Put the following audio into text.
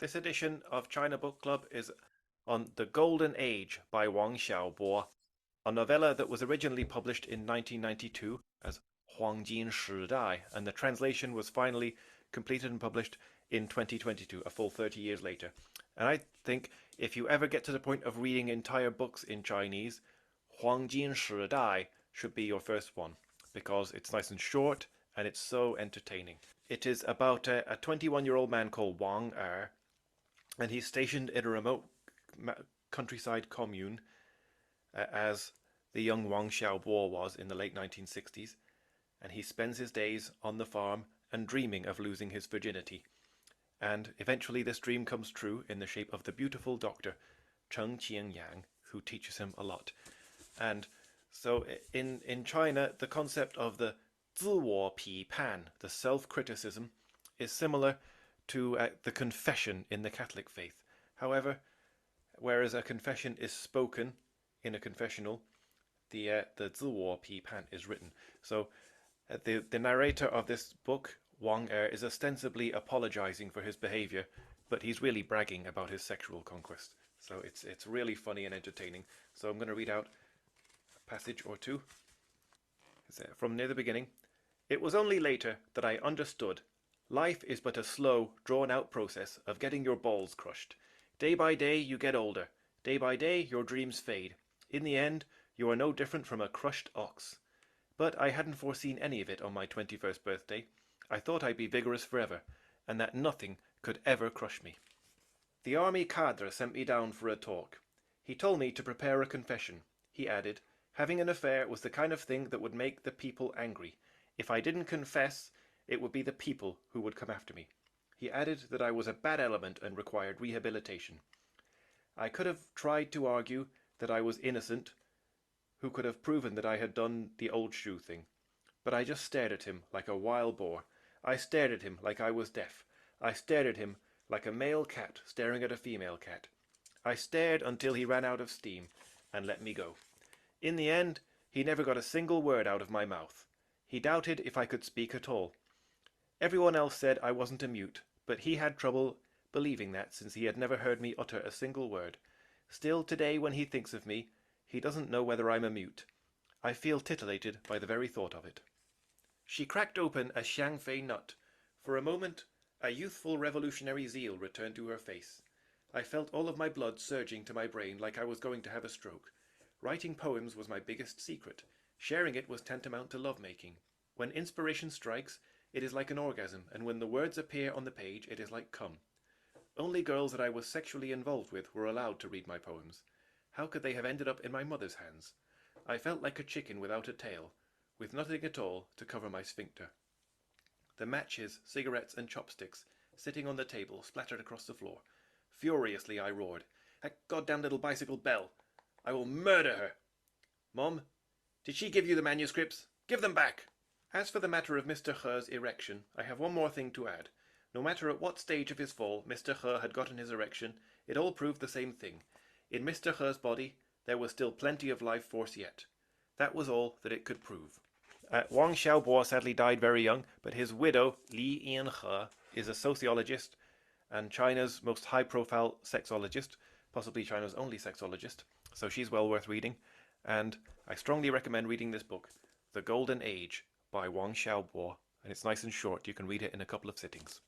This edition of China Book Club is on The Golden Age by Wang Xiaobo, a novella that was originally published in 1992 as黄金时代, and the translation was finally completed and published in 2022, a full 30 years later. And I think if you ever get to the point of reading entire books in Chinese, 黄金时代 should be your first one, because it's nice and short and it's so entertaining. It is about a 21-year-old man called Wang Er, and he's stationed in a remote countryside commune, as the young Wang Xiaobo was in the late 1960s, and he spends his days on the farm and dreaming of losing his virginity. And eventually this dream comes true in the shape of the beautiful doctor Chen Qingyang, who teaches him a lot. And so in China, the concept of the 自我批判, the self-criticism, is similar to the confession in the Catholic faith. However, whereas a confession is spoken in a confessional, the 自我批判 is written. So the narrator of this book, Wang Er, is ostensibly apologizing for his behavior, but he's really bragging about his sexual conquest. So it's really funny and entertaining. So I'm going to read out a passage or two. From near the beginning. It was only later that I understood. Life is but a slow, drawn-out process of getting your balls crushed. Day by day you get older. Day by day your dreams fade. In the end, you are no different from a crushed ox. But I hadn't foreseen any of it on my 21st birthday. I thought I'd be vigorous forever, and that nothing could ever crush me. The army cadre sent me down for a talk. He told me to prepare a confession. He added, having an affair was the kind of thing that would make the people angry. If I didn't confess, it would be the people who would come after me. He added that I was a bad element and required rehabilitation. I could have tried to argue that I was innocent, who could have proven that I had done the old shoe thing. But I just stared at him like a wild boar. I stared at him like I was deaf. I stared at him like a male cat staring at a female cat. I stared until he ran out of steam and let me go. In the end, he never got a single word out of my mouth. He doubted if I could speak at all. Everyone else said I wasn't a mute, but he had trouble believing that since he had never heard me utter a single word. Still today when he thinks of me, he doesn't know whether I'm a mute. I feel titillated by the very thought of it. She cracked open a Xiangfei nut. For a moment, a youthful revolutionary zeal returned to her face. I felt all of my blood surging to my brain like I was going to have a stroke. Writing poems was my biggest secret. Sharing it was tantamount to lovemaking. When inspiration strikes, it is like an orgasm, and when the words appear on the page, it is like cum. Only girls that I was sexually involved with were allowed to read my poems. How could they have ended up in my mother's hands? I felt like a chicken without a tail, with nothing at all to cover my sphincter. The matches, cigarettes, and chopsticks sitting on the table splattered across the floor. Furiously I roared, "That goddamn little bicycle Belle! I will murder her! Mom, did she give you the manuscripts? Give them back!" As for the matter of Mr. He's erection, I have one more thing to add. No matter at what stage of his fall Mr. He had gotten his erection, it all proved the same thing. In Mr. He's body, there was still plenty of life force yet. That was all that it could prove. Wang Xiaobo sadly died very young, but his widow, Li Yanhe, is a sociologist and China's most high-profile sexologist, possibly China's only sexologist, so she's well worth reading, and I strongly recommend reading this book, The Golden Age by Wang Xiaobo, and it's nice and short. You can read it in a couple of sittings.